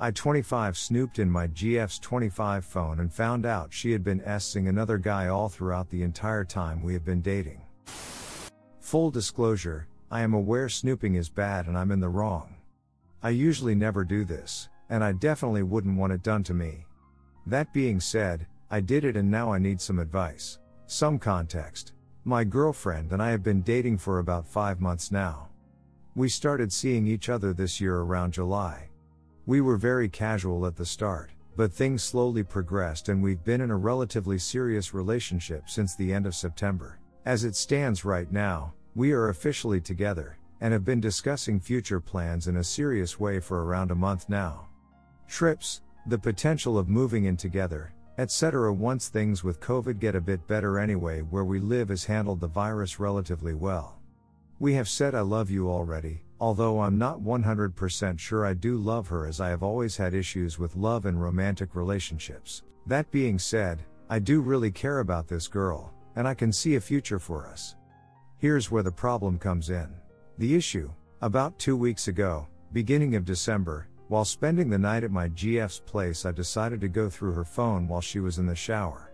I 25 snooped in my GF's 25 phone and found out she had been s-ing another guy all throughout the entire time we have been dating. Full disclosure, I am aware snooping is bad and I'm in the wrong. I usually never do this, and I definitely wouldn't want it done to me. That being said, I did it and now I need some advice. Some context. My girlfriend and I have been dating for about 5 months now. We started seeing each other this year around July. We were very casual at the start, but things slowly progressed and we've been in a relatively serious relationship since the end of September. As it stands right now, we are officially together, and have been discussing future plans in a serious way for around a month now. Trips, the potential of moving in together, etc. Once things with COVID get a bit better anyway. Where we live has handled the virus relatively well. We have said I love you already, although I'm not 100% sure I do love her, as I have always had issues with love and romantic relationships. That being said, I do really care about this girl, and I can see a future for us. Here's where the problem comes in. The issue. About 2 weeks ago, beginning of December, while spending the night at my GF's place, I decided to go through her phone while she was in the shower.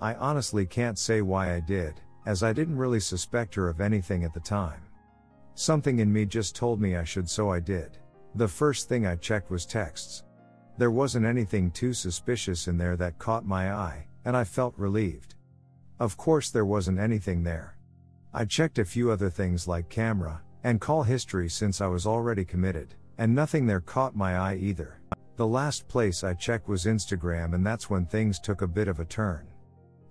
I honestly can't say why I did, as I didn't really suspect her of anything at the time. Something in me just told me I should, so I did. The first thing I checked was texts. There wasn't anything too suspicious in there that caught my eye, and I felt relieved. Of course there wasn't anything there. I checked a few other things like camera and call history since I was already committed, and nothing there caught my eye either. The last place I checked was Instagram, and that's when things took a bit of a turn.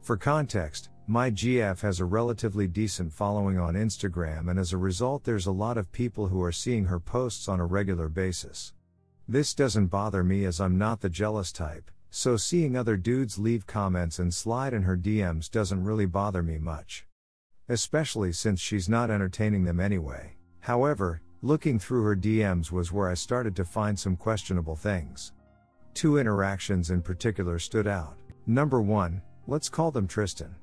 For context, my GF has a relatively decent following on Instagram, and as a result there's a lot of people who are seeing her posts on a regular basis. This doesn't bother me as I'm not the jealous type, so seeing other dudes leave comments and slide in her DMs doesn't really bother me much. Especially since she's not entertaining them anyway. However, looking through her DMs was where I started to find some questionable things. 2 interactions in particular stood out. Number 1, let's call them Tristan.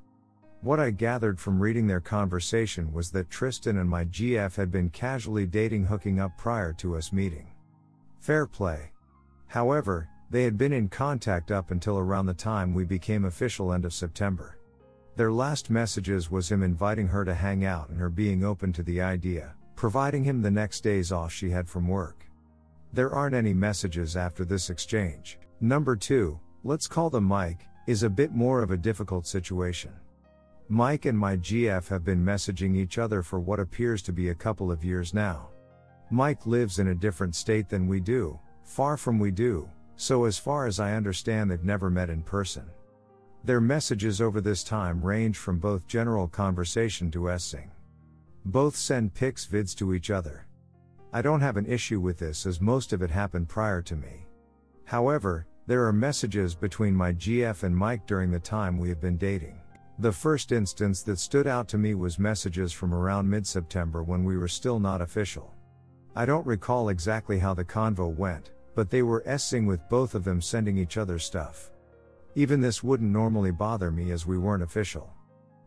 What I gathered from reading their conversation was that Tristan and my GF had been casually dating, hooking up prior to us meeting. Fair play. However, they had been in contact up until around the time we became official end of September. Their last messages was him inviting her to hang out and her being open to the idea, providing him the next days off she had from work. There aren't any messages after this exchange. Number 2, let's call them Mike, is a bit more of a difficult situation. Mike and my GF have been messaging each other for what appears to be a couple of years now. Mike lives in a different state than we do, far from we do, so as far as I understand they've never met in person. Their messages over this time range from both general conversation to s-ing. Both send pics, vids to each other. I don't have an issue with this as most of it happened prior to me. However, there are messages between my GF and Mike during the time we have been dating. The first instance that stood out to me was messages from around mid-September when we were still not official. I don't recall exactly how the convo went, but they were s-ing with both of them sending each other stuff. Even this wouldn't normally bother me as we weren't official.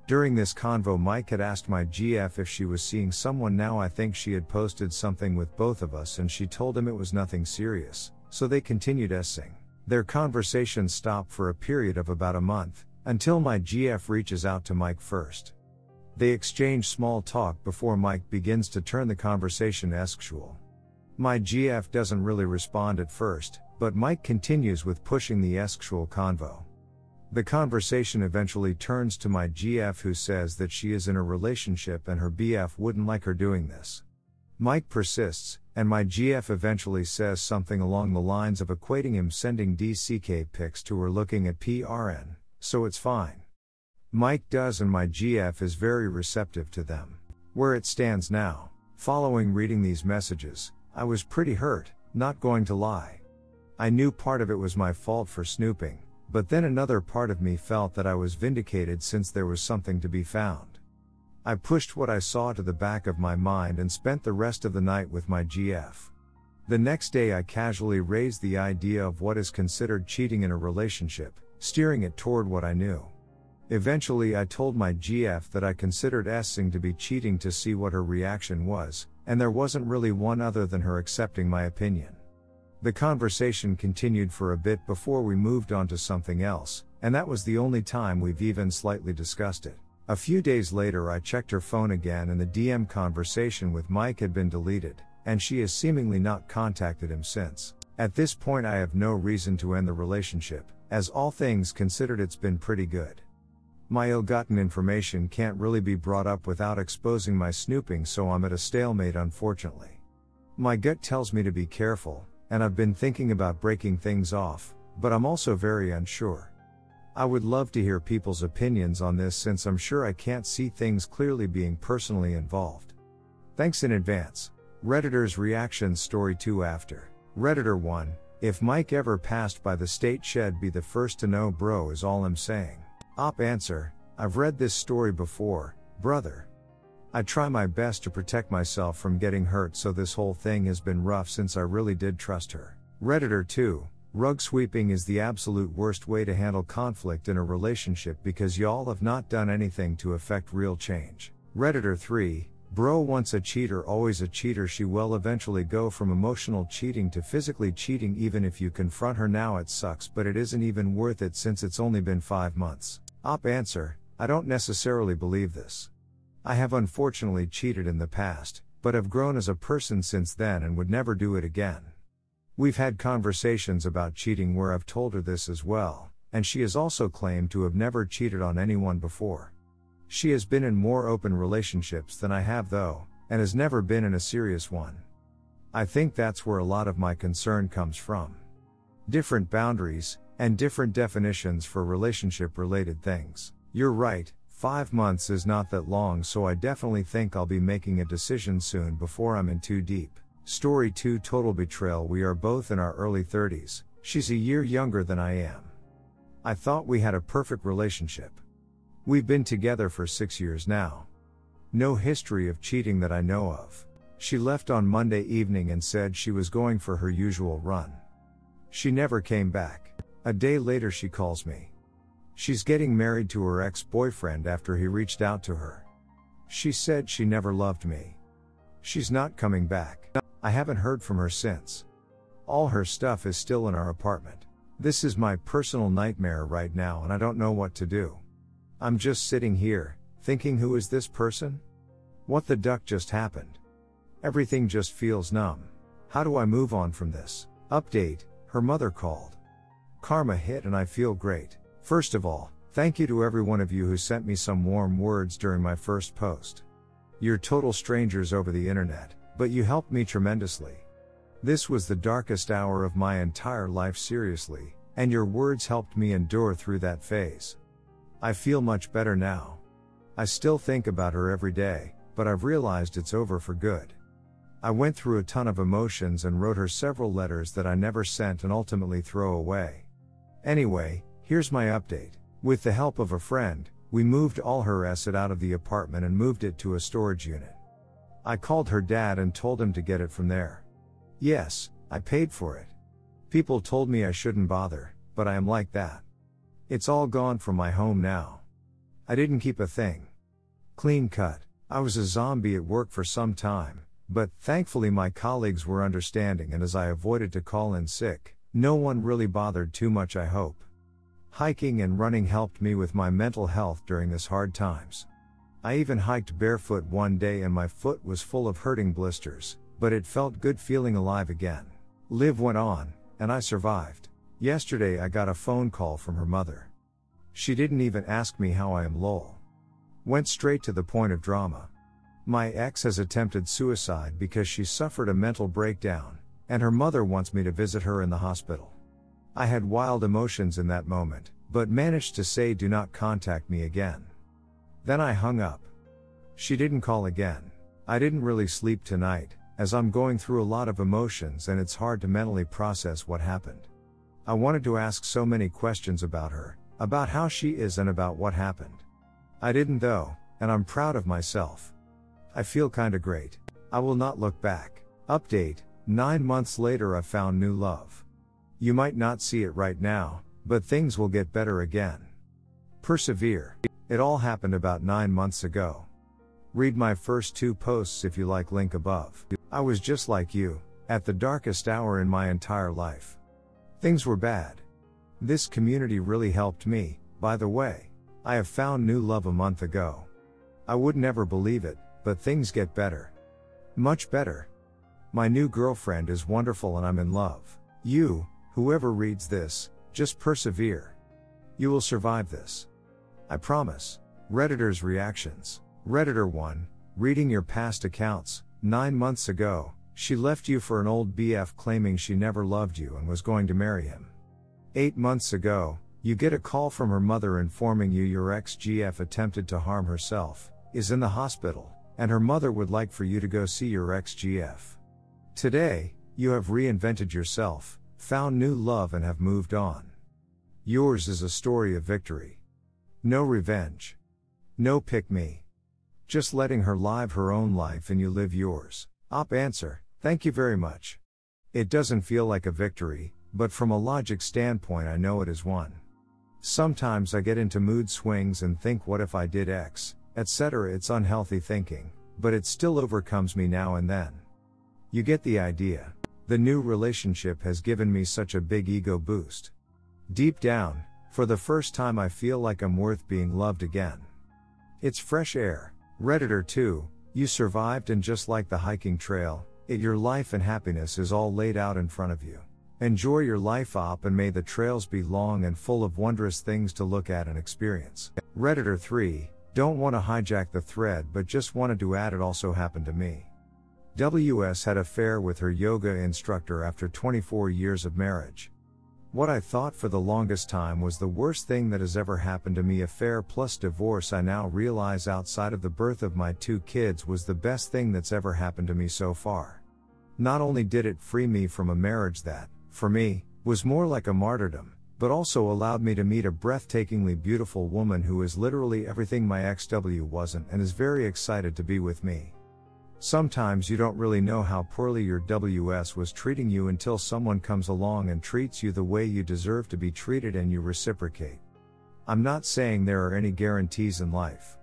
During this convo, Mike had asked my GF if she was seeing someone now. I think she had posted something with both of us and she told him it was nothing serious, so they continued s-ing. Their conversation stopped for a period of about a month, until my GF reaches out to Mike first. They exchange small talk before Mike begins to turn the conversation sexual. My GF doesn't really respond at first, but Mike continues with pushing the sexual convo. The conversation eventually turns to my GF, who says that she is in a relationship and her BF wouldn't like her doing this. Mike persists, and my GF eventually says something along the lines of equating him sending DCK pics to her looking at PRN, so it's fine. Mike does, and my GF is very receptive to them. Where it stands now, following reading these messages, I was pretty hurt, not going to lie. I knew part of it was my fault for snooping, but then another part of me felt that I was vindicated since there was something to be found. I pushed what I saw to the back of my mind and spent the rest of the night with my GF. The next day I casually raised the idea of what is considered cheating in a relationship, steering it toward what I knew. Eventually I told my GF that I considered s-ing to be cheating to see what her reaction was, and there wasn't really one other than her accepting my opinion. The conversation continued for a bit before we moved on to something else, and that was the only time we've even slightly discussed it. A few days later I checked her phone again and the DM conversation with Mike had been deleted, and she has seemingly not contacted him since. At this point I have no reason to end the relationship, as all things considered it's been pretty good. My ill-gotten information can't really be brought up without exposing my snooping, so I'm at a stalemate unfortunately. My gut tells me to be careful, and I've been thinking about breaking things off, but I'm also very unsure. I would love to hear people's opinions on this since I'm sure I can't see things clearly being personally involved. Thanks in advance. Redditor's reaction story 2 after. Redditor 1, if Mike ever passed by the state shed, be the first to know, bro, is all I'm saying. Op answer, I've read this story before, brother. I try my best to protect myself from getting hurt, so this whole thing has been rough since I really did trust her. Redditor 2, rug sweeping is the absolute worst way to handle conflict in a relationship because y'all have not done anything to affect real change. Redditor 3, bro, once a cheater always a cheater. She will eventually go from emotional cheating to physically cheating. Even if you confront her now it sucks, but it isn't even worth it since it's only been 5 months. Op answer, I don't necessarily believe this. I have unfortunately cheated in the past, but have grown as a person since then and would never do it again. We've had conversations about cheating where I've told her this as well, and she has also claimed to have never cheated on anyone before. She has been in more open relationships than I have though, and has never been in a serious one. I think that's where a lot of my concern comes from. Different boundaries, and different definitions for relationship-related things. You're right, 5 months is not that long, so I definitely think I'll be making a decision soon before I'm in too deep. Story 2, total betrayal. We are both in our early 30s, she's a year younger than I am. I thought we had a perfect relationship. We've been together for 6 years now. No history of cheating that I know of. She left on Monday evening and said she was going for her usual run. She never came back. A day later she calls me. She's getting married to her ex-boyfriend after he reached out to her. She said she never loved me. She's not coming back. I haven't heard from her since. All her stuff is still in our apartment. This is my personal nightmare right now and I don't know what to do. I'm just sitting here, thinking, who is this person? What the duck just happened? Everything just feels numb. How do I move on from this? Update, her mother called. Karma hit and I feel great. First of all, thank you to every one of you who sent me some warm words during my first post. You're total strangers over the internet, but you helped me tremendously. This was the darkest hour of my entire life, seriously, and your words helped me endure through that phase. I feel much better now. I still think about her every day, but I've realized it's over for good. I went through a ton of emotions and wrote her several letters that I never sent and ultimately throw away. Anyway, here's my update. With the help of a friend, we moved all her acid out of the apartment and moved it to a storage unit. I called her dad and told him to get it from there. Yes, I paid for it. People told me I shouldn't bother, but I am like that. It's all gone from my home now. I didn't keep a thing. Clean cut. I was a zombie at work for some time, but thankfully my colleagues were understanding, and as I avoided to call in sick, no one really bothered too much, I hope. Hiking and running helped me with my mental health during this hard times. I even hiked barefoot one day and my foot was full of hurting blisters, but it felt good feeling alive again. Live went on, and I survived. Yesterday I got a phone call from her mother. She didn't even ask me how I am, lol. Went straight to the point of drama. My ex has attempted suicide because she suffered a mental breakdown, and her mother wants me to visit her in the hospital. I had wild emotions in that moment, but managed to say do not contact me again. Then I hung up. She didn't call again. I didn't really sleep tonight, as I'm going through a lot of emotions and it's hard to mentally process what happened. I wanted to ask so many questions about her, about how she is and about what happened. I didn't though, and I'm proud of myself. I feel kinda great. I will not look back. Update, 9 months later I found new love. You might not see it right now, but things will get better again. Persevere. It all happened about 9 months ago. Read my first 2 posts if you like, link above. I was just like you, At the darkest hour in my entire life. Things were bad. This community really helped me, by the way. I have found new love a month ago. I would never believe it, but things get better. Much better. My new girlfriend is wonderful and I'm in love. You, whoever reads this, just persevere. You will survive this. I promise. Redditor's reactions. Redditor 1, reading your past accounts. 9 months ago, she left you for an old BF claiming she never loved you and was going to marry him. 8 months ago, you get a call from her mother informing you your ex-GF attempted to harm herself, is in the hospital, and her mother would like for you to go see your ex-GF. Today, you have reinvented yourself, found new love and have moved on. Yours is a story of victory. No revenge. No pick me. Just letting her live her own life and you live yours. Op answer, thank you very much. It doesn't feel like a victory, but from a logic standpoint I know it is one. Sometimes I get into mood swings and think what if I did X, etc. It's unhealthy thinking, but it still overcomes me now and then. You get the idea. The new relationship has given me such a big ego boost. Deep down, for the first time I feel like I'm worth being loved again. It's fresh air. Redditor 2, you survived and just like the hiking trail, your life and happiness is all laid out in front of you. Enjoy your life op and may the trails be long and full of wondrous things to look at and experience. Redditor 3, don't want to hijack the thread but just wanted to add it also happened to me. WS had an affair with her yoga instructor after 24 years of marriage. What I thought for the longest time was the worst thing that has ever happened to me, affair plus divorce, I now realize outside of the birth of my 2 kids was the best thing that's ever happened to me so far. Not only did it free me from a marriage that, for me, was more like a martyrdom, but also allowed me to meet a breathtakingly beautiful woman who is literally everything my ex-W wasn't and is very excited to be with me. Sometimes you don't really know how poorly your WS was treating you until someone comes along and treats you the way you deserve to be treated and you reciprocate. I'm not saying there are any guarantees in life.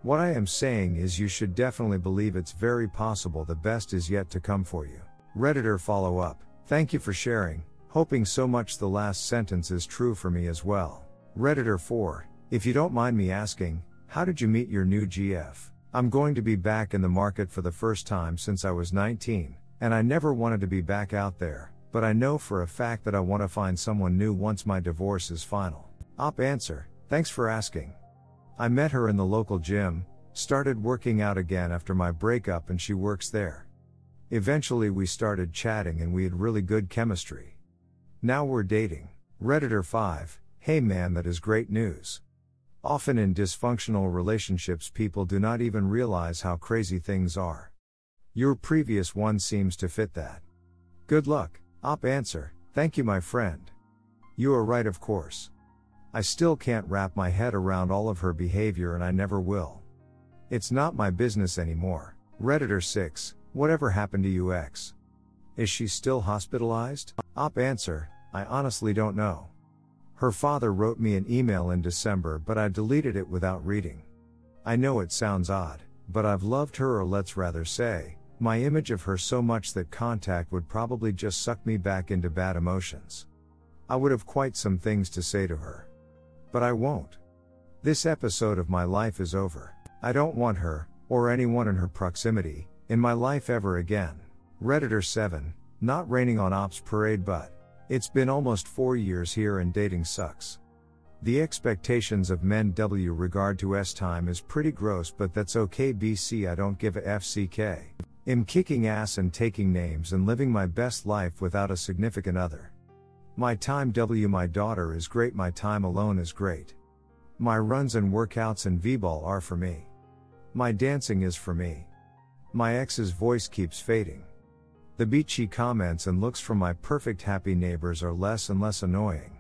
What I am saying is you should definitely believe it's very possible the best is yet to come for you. Redditor follow up, thank you for sharing, hoping so much the last sentence is true for me as well. Redditor 4, if you don't mind me asking, how did you meet your new GF? I'm going to be back in the market for the first time since I was 19, and I never wanted to be back out there, but I know for a fact that I want to find someone new once my divorce is final. Op answer, thanks for asking. I met her in the local gym, started working out again after my breakup and she works there. Eventually we started chatting and we had really good chemistry. Now we're dating. Redditor 5, hey man, that is great news. Often in dysfunctional relationships people do not even realize how crazy things are. Your previous one seems to fit that. Good luck. Op answer, thank you my friend. You are right of course. I still can't wrap my head around all of her behavior and I never will. It's not my business anymore. Redditor 6, whatever happened to you ex? Is she still hospitalized? Op answer, I honestly don't know. Her father wrote me an email in December but I deleted it without reading. I know it sounds odd, but I've loved her, or let's rather say, my image of her so much that contact would probably just suck me back into bad emotions. I would have quite some things to say to her. But I won't. This episode of my life is over. I don't want her, or anyone in her proximity, in my life ever again. Redditor 7, not raining on Ops Parade but it's been almost 4 years here and dating sucks. The expectations of men W regard to S time is pretty gross but that's okay BC I don't give a FCK. I'm kicking ass and taking names and living my best life without a significant other. My time W my daughter is great, my time alone is great. My runs and workouts and V-ball are for me. My dancing is for me. My ex's voice keeps fading. The beachy comments and looks from my perfect happy neighbors are less and less annoying.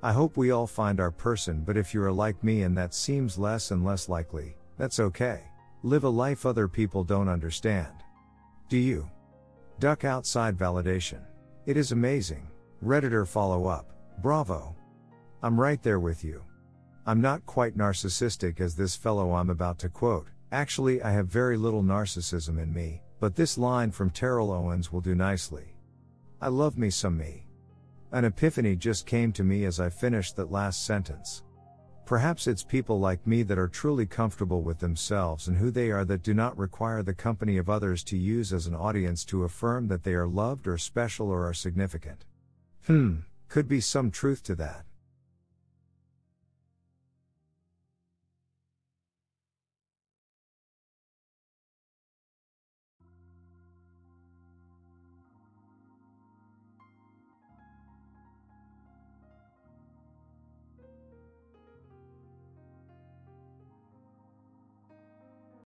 I hope we all find our person, but if you're like me and that seems less and less likely, that's okay. Live a life other people don't understand. Do you? Duck outside validation. It is amazing. Redditor follow up, bravo. I'm right there with you. I'm not quite narcissistic as this fellow I'm about to quote. Actually I have very little narcissism in me, But this line from Terrell Owens will do nicely. I love me some me. An epiphany just came to me as I finished that last sentence. Perhaps it's people like me that are truly comfortable with themselves and who they are that do not require the company of others to use as an audience to affirm that they are loved or special or are significant. Could be some truth to that.